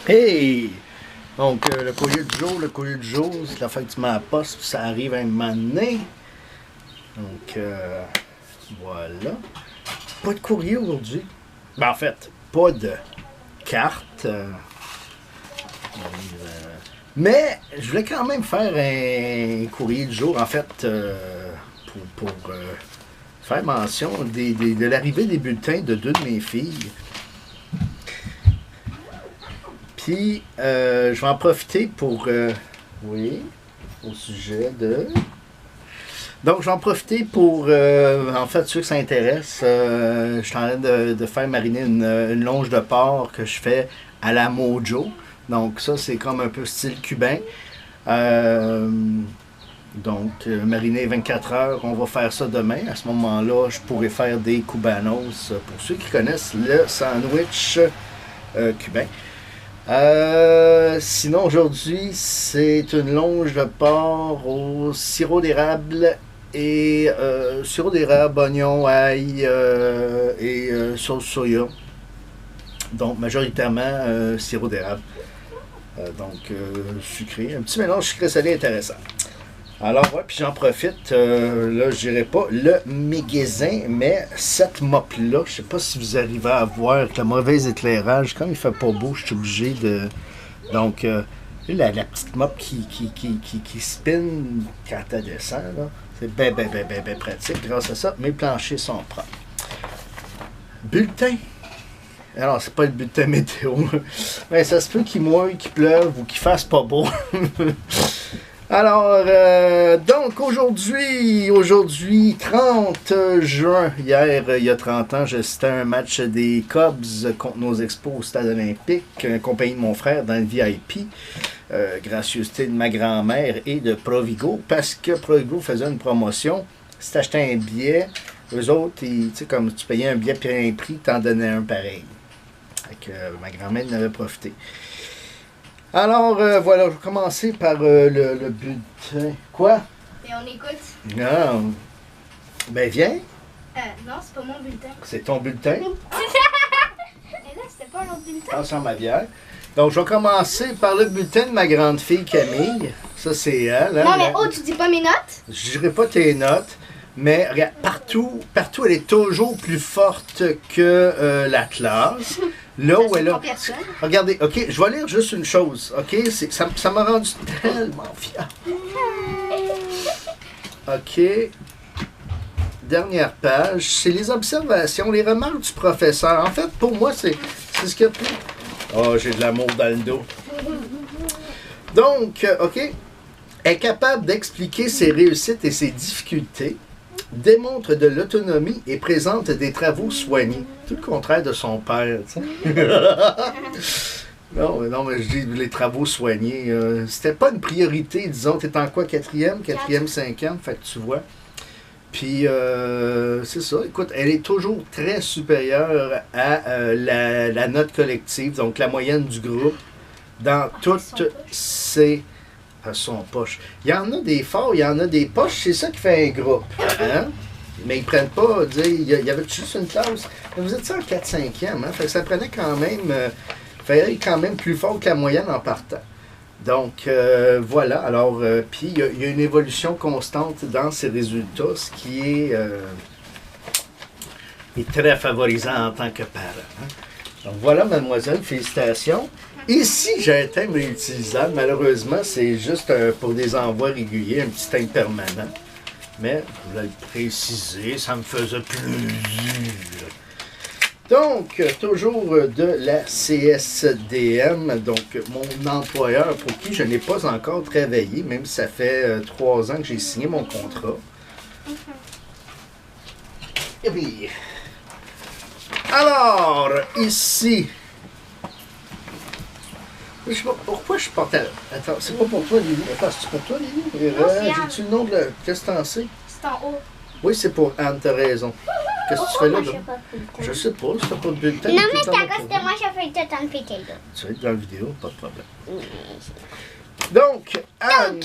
Hey! Donc, le courrier du jour, c'est la fête du ma poste, puis ça arrive à un moment donné. Donc, voilà. Pas de courrier aujourd'hui. Ben, en fait, pas de carte. Mais, je voulais quand même faire un courrier du jour, en fait, pour faire mention de l'arrivée des bulletins de deux de mes filles. Puis, je vais en profiter pour, oui, au sujet de... Donc, je vais en profiter pour, en fait, ceux que ça intéresse, je suis en train de faire mariner une longe de porc que je fais à la Mojo. Donc, ça, c'est comme un peu style cubain. Donc, mariner 24 heures, on va faire ça demain. À ce moment-là, je pourrais faire des cubanos, pour ceux qui connaissent le sandwich cubain. Sinon, aujourd'hui, c'est une longe de porc au sirop d'érable et sirop d'érable, oignon, ail et sauce soya. Donc, majoritairement sirop d'érable. Donc, sucré. Un petit mélange sucré-salé intéressant. Alors, ouais, puis j'en profite. Là, je dirais pas le magasin, mais cette mop-là, je sais pas si vous arrivez à voir avec le mauvais éclairage. Comme il fait pas beau, je suis obligé de. Donc, la petite mop qui spin quand elle descend, là, c'est bien pratique. Grâce à ça, mes planchers sont propres. Bulletin. Alors, c'est pas le bulletin météo. Mais ça se peut qu'il mouille, qu'il pleuve ou qu'il fasse pas beau. Alors, donc aujourd'hui, 30 juin, hier, il y a 30 ans, j'assistais à un match des Cubs contre nos Expos au Stade olympique, accompagné de mon frère dans le VIP, gracieuseté de ma grand-mère et de Provigo, parce que Provigo faisait une promotion. Si tu achetais un billet, eux autres, tu sais, comme tu payais un billet puis un prix, t'en donnais un pareil. Fait que ma grand-mère en avait profité. Alors, voilà, je vais commencer par le bulletin. Quoi? Et on écoute. Non. Ben, viens. Non, c'est pas mon bulletin. C'est ton bulletin. Et là, c'était pas un autre bulletin. Passe en ma bière. Donc, je vais commencer par le bulletin de ma grande fille Camille. Ça, c'est elle. Hein, non, mais oh, tu dis pas mes notes? Je dirais pas tes notes. Mais regarde, partout, elle est toujours plus forte que la classe. Là où elle a... Regardez, OK, je vais lire juste une chose, OK? Ça m'a rendu tellement fier. OK. Dernière page. C'est les observations, les remarques du professeur. En fait, pour moi, c'est ce qu'il y a de plus. Oh, j'ai de l'amour dans le dos. Donc, OK. Est capable d'expliquer ses réussites et ses difficultés. Démontre de l'autonomie et présente des travaux soignés. Tout le contraire de son père, tu sais. non, mais je dis les travaux soignés. C'était pas une priorité, disons. T'es en quoi, quatrième, cinquième, fait que tu vois. Puis, c'est ça. Écoute, elle est toujours très supérieure à la note collective, donc la moyenne du groupe, dans toutes ses... à son poche. Il y en a des forts, il y en a des poches, c'est ça qui fait un groupe. Hein? Mais ils prennent pas, il y avait juste une classe. Vous êtes ça en 4-5e, hein? Fait que ça prenait quand même, fallait quand même plus fort que la moyenne en partant. Donc, voilà. Alors, puis il y a une évolution constante dans ces résultats, ce qui est très favorisant en tant que parent. Hein? Donc, voilà, mademoiselle, félicitations. Ici, j'ai un thème réutilisable. Malheureusement, c'est juste pour des envois réguliers, un petit thème permanent. Mais, je voulais le préciser, ça me faisait plaisir. Donc, toujours de la CSDM, donc mon employeur pour qui je n'ai pas encore travaillé, même si ça fait 3 ans que j'ai signé mon contrat. Et puis, alors, ici... Je sais pas pourquoi je porte à... Attends, c'est pas pour toi, Lily. Attends, c'est pour toi, Lily? J'ai-tu le nom de la... Qu'est-ce que t'en sais? C'est en haut. Oui, c'est pour Anne, t'as raison. Qu'est-ce que tu fais là? Je sais pas, c'est pas de bulletin. Non, mais c'est à cause de moi, je fais tout dans le vidéo. Tu vas être dans la vidéo, pas de problème. Donc, Anne,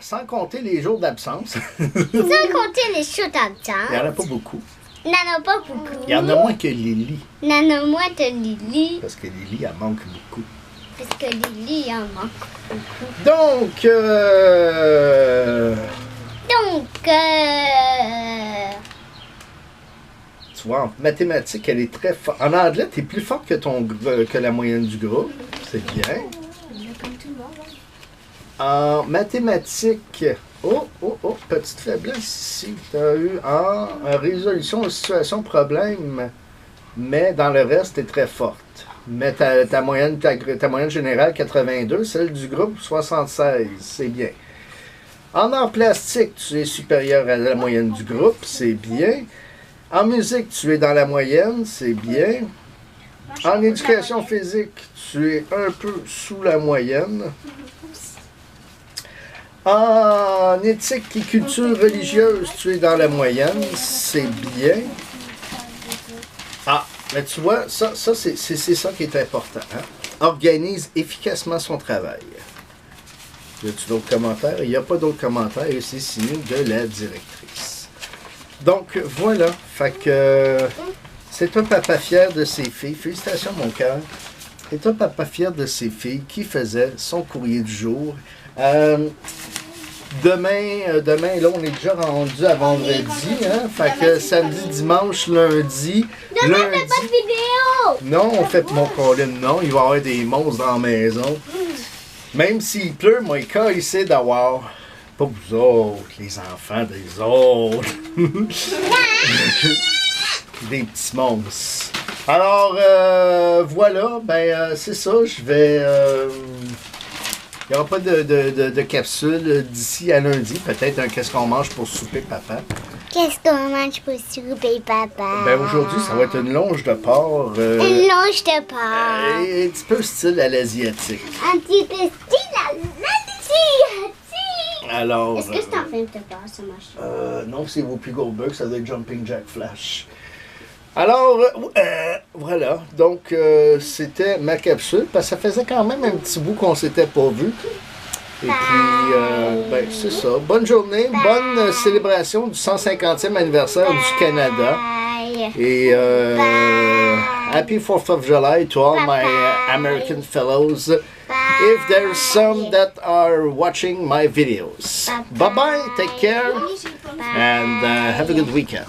sans compter les jours d'absence, Sans compter les choses il n'y en a d'absence. pas beaucoup. Il n'y en a pas beaucoup. Il y en a moins que Lily. Il y en a moins que Lily. Parce que Lily, elle manque beaucoup. Parce que Lily, il en manque. Donc, Donc, tu vois, en mathématiques, elle est très forte. En anglais, tu es plus fort que, que la moyenne du groupe. C'est bien. Comme tout le monde. En mathématiques, petite faiblesse ici. Tu as eu en résolution de situation problème, mais dans le reste, tu es très forte. Mais ta moyenne générale, 82, celle du groupe, 76. C'est bien. En art plastique, tu es supérieur à la moyenne du groupe. C'est bien. En musique, tu es dans la moyenne. C'est bien. En éducation physique, tu es un peu sous la moyenne. En éthique et culture religieuse, tu es dans la moyenne. C'est bien. Ah, mais tu vois, ça c'est ça qui est important. Hein? Organise efficacement son travail. Y a-t-il d'autres commentaires? Il n'y a pas d'autres commentaires et c'est signé de la directrice. Donc, voilà. Fait que c'est un papa fier de ses filles. Félicitations, mon cœur. C'est un papa fier de ses filles qui faisait son courrier du jour. Demain, là, on est déjà rendu à vendredi. Hein? Fait que samedi, dimanche, lundi. demain, on fait pas de vidéo. Non, on fait mon Colin, non. Il va y avoir des monstres dans la maison. Même s'il pleut, moi, il sait d'avoir. Pas vous autres, les enfants des autres. Des petits monstres. Alors, voilà, c'est ça. Je vais. Il n'y aura pas de capsule d'ici à lundi. Peut-être un qu'est-ce qu'on mange pour souper, papa. Qu'est-ce qu'on mange pour souper, papa? Aujourd'hui, ça va être une longe de porc. Une longe de porc. Un petit peu style à l'asiatique. Un petit peu style à l'asiatique. Alors. Est-ce que c'est un film de porc, ça marche? Non, c'est Whoopi Goldberg, ça doit être Jumping Jack Flash. Alors, voilà. Donc, c'était ma capsule, parce que ça faisait quand même un petit bout qu'on s'était pas vu. Et puis, c'est ça. Bonne journée, bonne célébration du 150e anniversaire du Canada. Et happy 4th of July to all my American fellows. If there's some that are watching my videos. Bye-bye, take care, and have a good weekend.